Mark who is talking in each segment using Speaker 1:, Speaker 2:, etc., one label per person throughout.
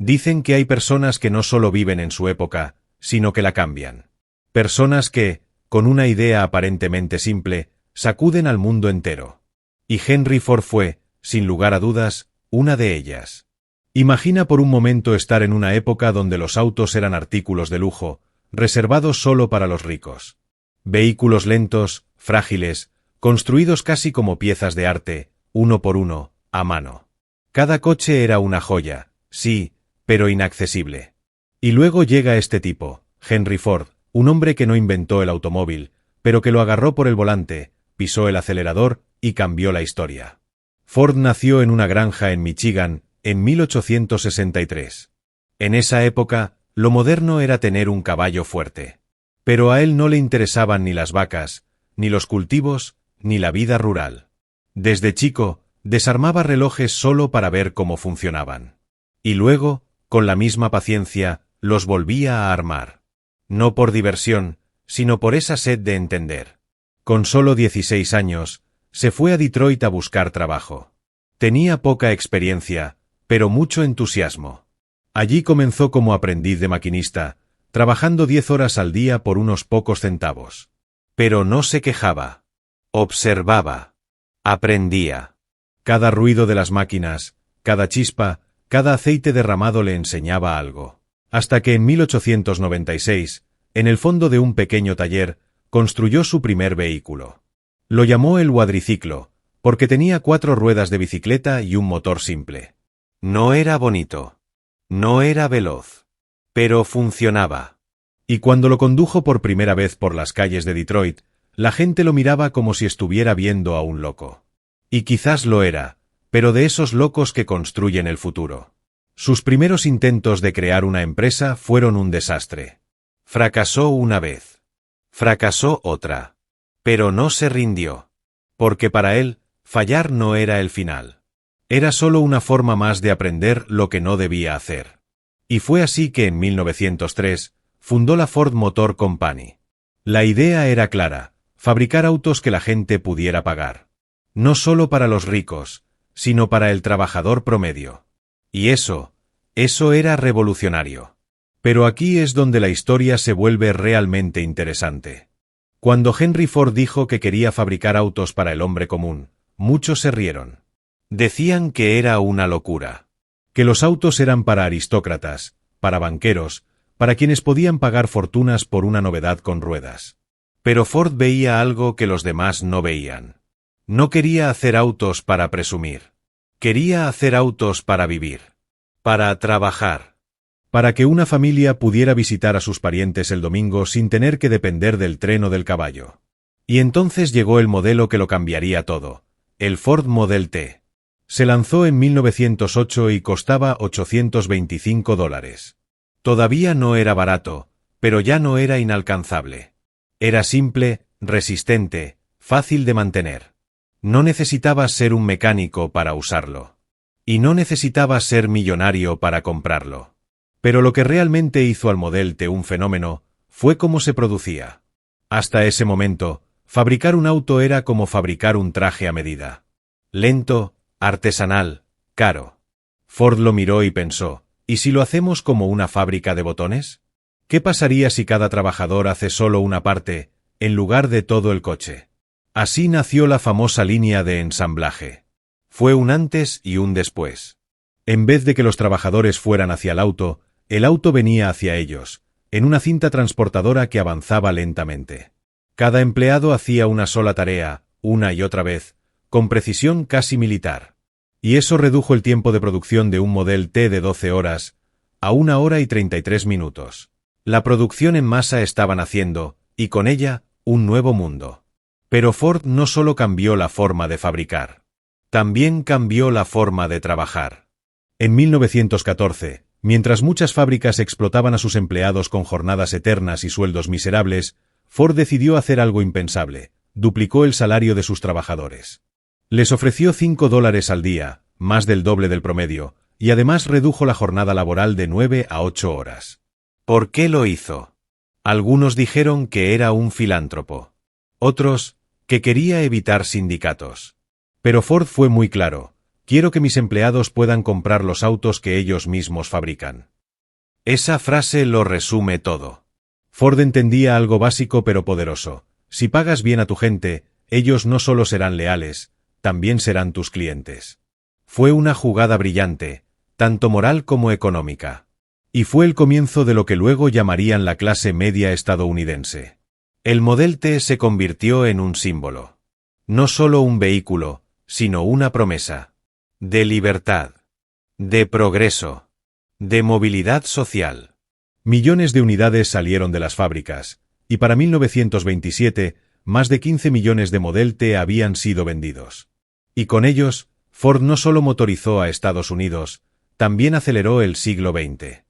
Speaker 1: Dicen que hay personas que no solo viven en su época, sino que la cambian. Personas que, con una idea aparentemente simple, sacuden al mundo entero. Y Henry Ford fue, sin lugar a dudas, una de ellas. Imagina por un momento estar en una época donde los autos eran artículos de lujo, reservados solo para los ricos. Vehículos lentos, frágiles, construidos casi como piezas de arte, uno por uno, a mano. Cada coche era una joya, sí, pero inaccesible. Y luego llega este tipo, Henry Ford, un hombre que no inventó el automóvil, pero que lo agarró por el volante, pisó el acelerador y cambió la historia. Ford nació en una granja en Michigan, en 1863. En esa época, lo moderno era tener un caballo fuerte. Pero a él no le interesaban ni las vacas, ni los cultivos, ni la vida rural. Desde chico, desarmaba relojes solo para ver cómo funcionaban. Y luego, con la misma paciencia, los volvía a armar. No por diversión, sino por esa sed de entender. Con solo 16 años, se fue a Detroit a buscar trabajo. Tenía poca experiencia, pero mucho entusiasmo. Allí comenzó como aprendiz de maquinista, trabajando 10 horas al día por unos pocos centavos. Pero no se quejaba. Observaba. Aprendía. Cada ruido de las máquinas, cada chispa, cada aceite derramado le enseñaba algo. Hasta que en 1896, en el fondo de un pequeño taller, construyó su primer vehículo. Lo llamó el cuadriciclo, porque tenía 4 ruedas de bicicleta y un motor simple. No era bonito. No era veloz. Pero funcionaba. Y cuando lo condujo por primera vez por las calles de Detroit, la gente lo miraba como si estuviera viendo a un loco. Y quizás lo era, pero de esos locos que construyen el futuro. Sus primeros intentos de crear una empresa fueron un desastre. Fracasó una vez. Fracasó otra. Pero no se rindió. Porque para él, fallar no era el final. Era solo una forma más de aprender lo que no debía hacer. Y fue así que en 1903, fundó la Ford Motor Company. La idea era clara, fabricar autos que la gente pudiera pagar. No solo para los ricos, sino para el trabajador promedio. Y eso era revolucionario. Pero aquí es donde la historia se vuelve realmente interesante. Cuando Henry Ford dijo que quería fabricar autos para el hombre común, muchos se rieron. Decían que era una locura. Que los autos eran para aristócratas, para banqueros, para quienes podían pagar fortunas por una novedad con ruedas. Pero Ford veía algo que los demás no veían. No quería hacer autos para presumir. Quería hacer autos para vivir. Para trabajar. Para que una familia pudiera visitar a sus parientes el domingo sin tener que depender del tren o del caballo. Y entonces llegó el modelo que lo cambiaría todo, el Ford Model T. Se lanzó en 1908 y costaba $825. Todavía no era barato, pero ya no era inalcanzable. Era simple, resistente, fácil de mantener. No necesitabas ser un mecánico para usarlo. Y no necesitabas ser millonario para comprarlo. Pero lo que realmente hizo al Model T un fenómeno fue cómo se producía. Hasta ese momento, fabricar un auto era como fabricar un traje a medida. Lento, artesanal, caro. Ford lo miró y pensó, ¿y si lo hacemos como una fábrica de botones? ¿Qué pasaría si cada trabajador hace solo una parte, en lugar de todo el coche? Así nació la famosa línea de ensamblaje. Fue un antes y un después. En vez de que los trabajadores fueran hacia el auto venía hacia ellos, en una cinta transportadora que avanzaba lentamente. Cada empleado hacía una sola tarea, una y otra vez, con precisión casi militar. Y eso redujo el tiempo de producción de un Model T de 12 horas a 1 hora y 33 minutos. La producción en masa estaba naciendo, y con ella, un nuevo mundo. Pero Ford no solo cambió la forma de fabricar. También cambió la forma de trabajar. En 1914, mientras muchas fábricas explotaban a sus empleados con jornadas eternas y sueldos miserables, Ford decidió hacer algo impensable: duplicó el salario de sus trabajadores. Les ofreció $5 al día, más del doble del promedio, y además redujo la jornada laboral de 9 a 8 horas. ¿Por qué lo hizo? Algunos dijeron que era un filántropo. Otros, que quería evitar sindicatos. Pero Ford fue muy claro: Quiero que mis empleados puedan comprar los autos que ellos mismos fabrican. Esa frase lo resume todo. Ford entendía algo básico pero poderoso. Si pagas bien a tu gente, ellos no solo serán leales, también serán tus clientes. Fue una jugada brillante, tanto moral como económica. Y fue el comienzo de lo que luego llamarían la clase media estadounidense. El Model T se convirtió en un símbolo. No solo un vehículo, sino una promesa. De libertad. De progreso. De movilidad social. Millones de unidades salieron de las fábricas, y para 1927, más de 15 millones de Model T habían sido vendidos. Y con ellos, Ford no solo motorizó a Estados Unidos, también aceleró el siglo XX.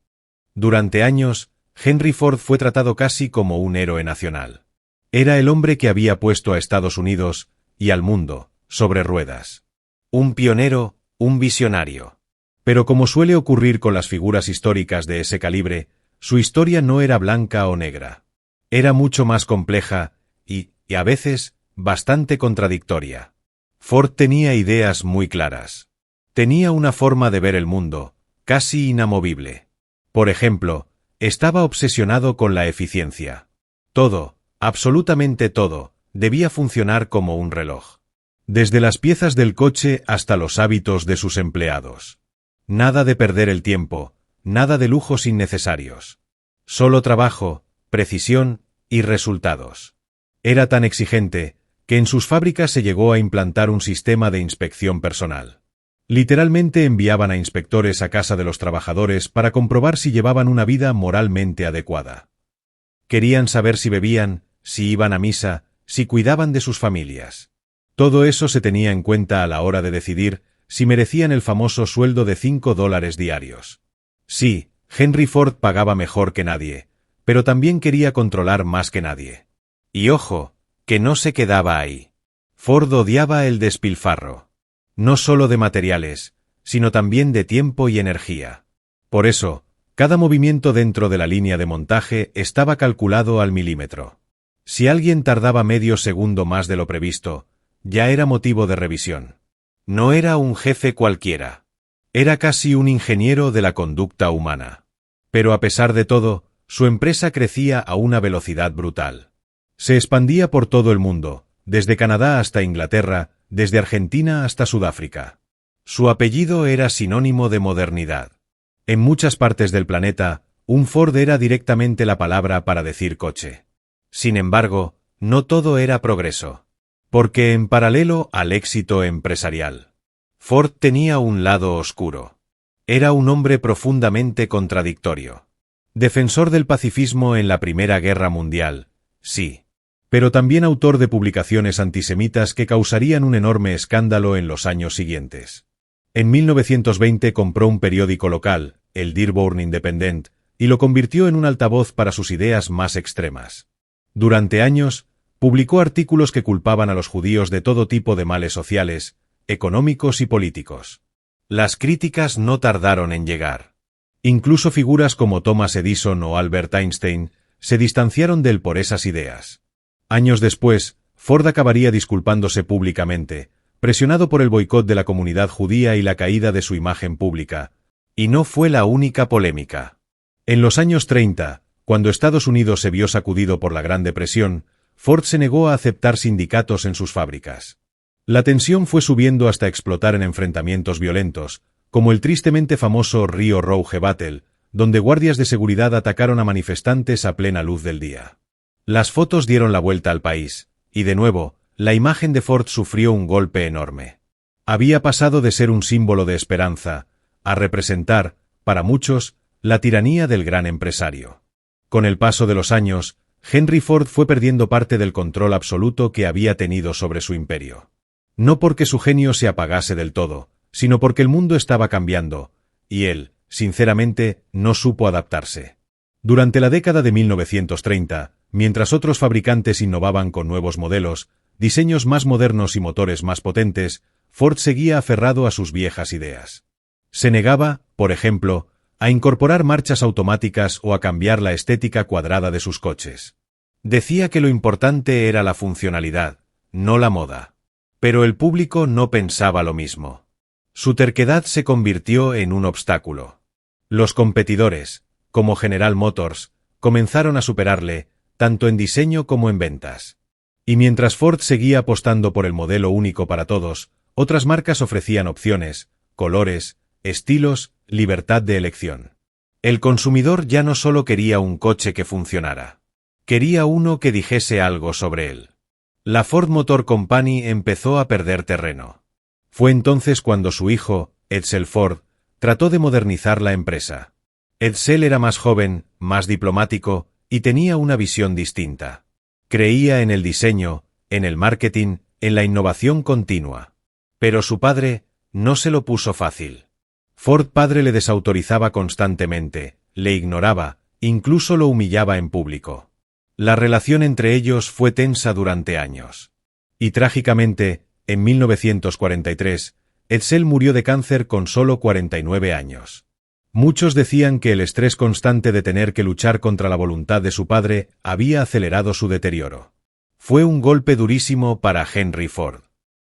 Speaker 1: Durante años, Henry Ford fue tratado casi como un héroe nacional. Era el hombre que había puesto a Estados Unidos, y al mundo, sobre ruedas. Un pionero, un visionario. Pero como suele ocurrir con las figuras históricas de ese calibre, su historia no era blanca o negra. Era mucho más compleja, y a veces, bastante contradictoria. Ford tenía ideas muy claras. Tenía una forma de ver el mundo, casi inamovible. Por ejemplo, estaba obsesionado con la eficiencia. Todo, absolutamente todo, debía funcionar como un reloj. Desde las piezas del coche hasta los hábitos de sus empleados. Nada de perder el tiempo, nada de lujos innecesarios. Solo trabajo, precisión y resultados. Era tan exigente que en sus fábricas se llegó a implantar un sistema de inspección personal. Literalmente enviaban a inspectores a casa de los trabajadores para comprobar si llevaban una vida moralmente adecuada. Querían saber si bebían, si iban a misa, si cuidaban de sus familias. Todo eso se tenía en cuenta a la hora de decidir si merecían el famoso sueldo de $5 diarios. Sí, Henry Ford pagaba mejor que nadie, pero también quería controlar más que nadie. Y ojo, que no se quedaba ahí. Ford odiaba el despilfarro. No solo de materiales, sino también de tiempo y energía. Por eso, cada movimiento dentro de la línea de montaje estaba calculado al milímetro. Si alguien tardaba medio segundo más de lo previsto, ya era motivo de revisión. No era un jefe cualquiera. Era casi un ingeniero de la conducta humana. Pero a pesar de todo, su empresa crecía a una velocidad brutal. Se expandía por todo el mundo, desde Canadá hasta Inglaterra, desde Argentina hasta Sudáfrica. Su apellido era sinónimo de modernidad. En muchas partes del planeta, un Ford era directamente la palabra para decir coche. Sin embargo, no todo era progreso. Porque en paralelo al éxito empresarial, Ford tenía un lado oscuro. Era un hombre profundamente contradictorio. Defensor del pacifismo en la Primera Guerra Mundial, sí. Pero también autor de publicaciones antisemitas que causarían un enorme escándalo en los años siguientes. En 1920 compró un periódico local, el Dearborn Independent, y lo convirtió en un altavoz para sus ideas más extremas. Durante años, publicó artículos que culpaban a los judíos de todo tipo de males sociales, económicos y políticos. Las críticas no tardaron en llegar. Incluso figuras como Thomas Edison o Albert Einstein se distanciaron de él por esas ideas. Años después, Ford acabaría disculpándose públicamente, presionado por el boicot de la comunidad judía y la caída de su imagen pública. Y no fue la única polémica. En los años 30, cuando Estados Unidos se vio sacudido por la Gran Depresión, Ford se negó a aceptar sindicatos en sus fábricas. La tensión fue subiendo hasta explotar en enfrentamientos violentos, como el tristemente famoso Rio Rouge Battle, donde guardias de seguridad atacaron a manifestantes a plena luz del día. Las fotos dieron la vuelta al país, y de nuevo, la imagen de Ford sufrió un golpe enorme. Había pasado de ser un símbolo de esperanza, a representar, para muchos, la tiranía del gran empresario. Con el paso de los años, Henry Ford fue perdiendo parte del control absoluto que había tenido sobre su imperio. No porque su genio se apagase del todo, sino porque el mundo estaba cambiando, y él, sinceramente, no supo adaptarse. Durante la década de 1930, mientras otros fabricantes innovaban con nuevos modelos, diseños más modernos y motores más potentes, Ford seguía aferrado a sus viejas ideas. Se negaba, por ejemplo, a incorporar marchas automáticas o a cambiar la estética cuadrada de sus coches. Decía que lo importante era la funcionalidad, no la moda. Pero el público no pensaba lo mismo. Su terquedad se convirtió en un obstáculo. Los competidores, como General Motors, comenzaron a superarle, tanto en diseño como en ventas. Y mientras Ford seguía apostando por el modelo único para todos, otras marcas ofrecían opciones, colores, estilos, libertad de elección. El consumidor ya no solo quería un coche que funcionara. Quería uno que dijese algo sobre él. La Ford Motor Company empezó a perder terreno. Fue entonces cuando su hijo, Edsel Ford, trató de modernizar la empresa. Edsel era más joven, más diplomático, y tenía una visión distinta. Creía en el diseño, en el marketing, en la innovación continua. Pero su padre no se lo puso fácil. Ford padre le desautorizaba constantemente, le ignoraba, incluso lo humillaba en público. La relación entre ellos fue tensa durante años. Y trágicamente, en 1943, Edsel murió de cáncer con solo 49 años. Muchos decían que el estrés constante de tener que luchar contra la voluntad de su padre había acelerado su deterioro. Fue un golpe durísimo para Henry Ford.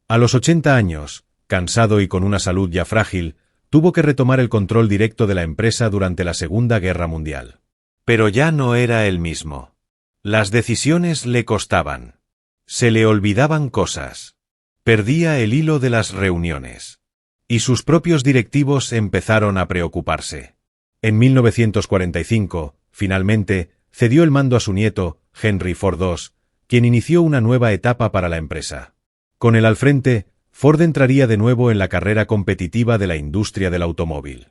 Speaker 1: A los 80 años, cansado y con una salud ya frágil, tuvo que retomar el control directo de la empresa durante la Segunda Guerra Mundial. Pero ya no era el mismo. Las decisiones le costaban. Se le olvidaban cosas. Perdía el hilo de las reuniones. Y sus propios directivos empezaron a preocuparse. En 1945, finalmente, cedió el mando a su nieto, Henry Ford II, quien inició una nueva etapa para la empresa. Con él al frente, Ford entraría de nuevo en la carrera competitiva de la industria del automóvil.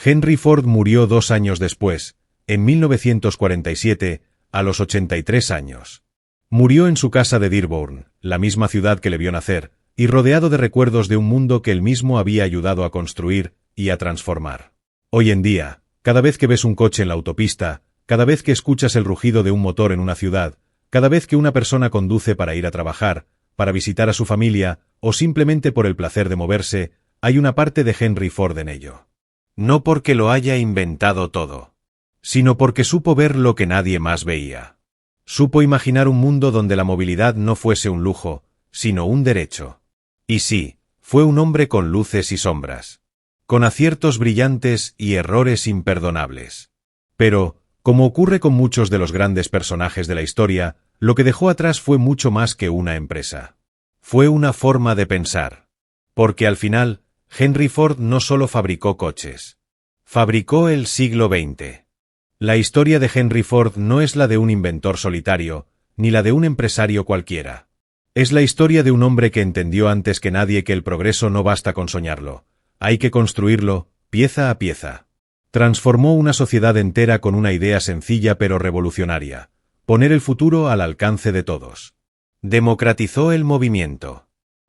Speaker 1: Henry Ford murió 2 años después, en 1947, a los 83 años. Murió en su casa de Dearborn, la misma ciudad que le vio nacer, y rodeado de recuerdos de un mundo que él mismo había ayudado a construir y a transformar. Hoy en día, cada vez que ves un coche en la autopista, cada vez que escuchas el rugido de un motor en una ciudad, cada vez que una persona conduce para ir a trabajar, para visitar a su familia, o simplemente por el placer de moverse, hay una parte de Henry Ford en ello. No porque lo haya inventado todo, sino porque supo ver lo que nadie más veía. Supo imaginar un mundo donde la movilidad no fuese un lujo, sino un derecho. Y sí, fue un hombre con luces y sombras, con aciertos brillantes y errores imperdonables. Pero, como ocurre con muchos de los grandes personajes de la historia, lo que dejó atrás fue mucho más que una empresa. Fue una forma de pensar. Porque al final, Henry Ford no solo fabricó coches. Fabricó el siglo XX. La historia de Henry Ford no es la de un inventor solitario, ni la de un empresario cualquiera. Es la historia de un hombre que entendió antes que nadie que el progreso no basta con soñarlo, hay que construirlo, pieza a pieza. Transformó una sociedad entera con una idea sencilla pero revolucionaria: poner el futuro al alcance de todos. Democratizó el movimiento.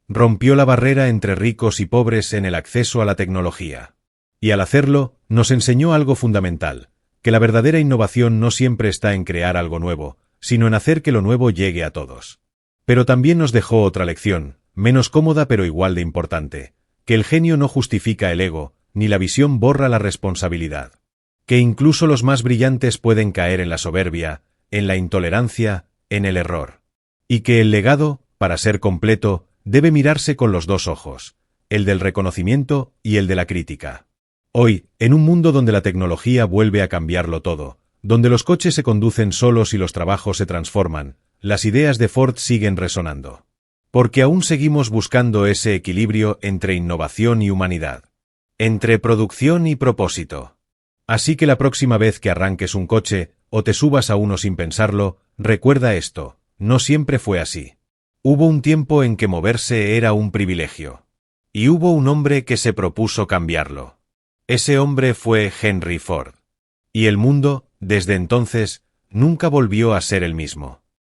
Speaker 1: Rompió la barrera entre ricos y pobres en el acceso a la tecnología. Y al hacerlo, nos enseñó algo fundamental: que la verdadera innovación no siempre está en crear algo nuevo, sino en hacer que lo nuevo llegue a todos. Pero también nos dejó otra lección, menos cómoda pero igual de importante: que el genio no justifica el ego, ni la visión borra la responsabilidad. Que incluso los más brillantes pueden caer en la soberbia, en la intolerancia, en el error. Y que el legado, para ser completo, debe mirarse con los dos ojos, el del reconocimiento y el de la crítica. Hoy, en un mundo donde la tecnología vuelve a cambiarlo todo, donde los coches se conducen solos y los trabajos se transforman, las ideas de Ford siguen resonando. Porque aún seguimos buscando ese equilibrio entre innovación y humanidad. Entre producción y propósito. Así que la próxima vez que arranques un coche, o te subas a uno sin pensarlo, recuerda esto: no siempre fue así. Hubo un tiempo en que moverse era un privilegio. Y hubo un hombre que se propuso cambiarlo. Ese hombre fue Henry Ford. Y el mundo, desde entonces, nunca volvió a ser el mismo.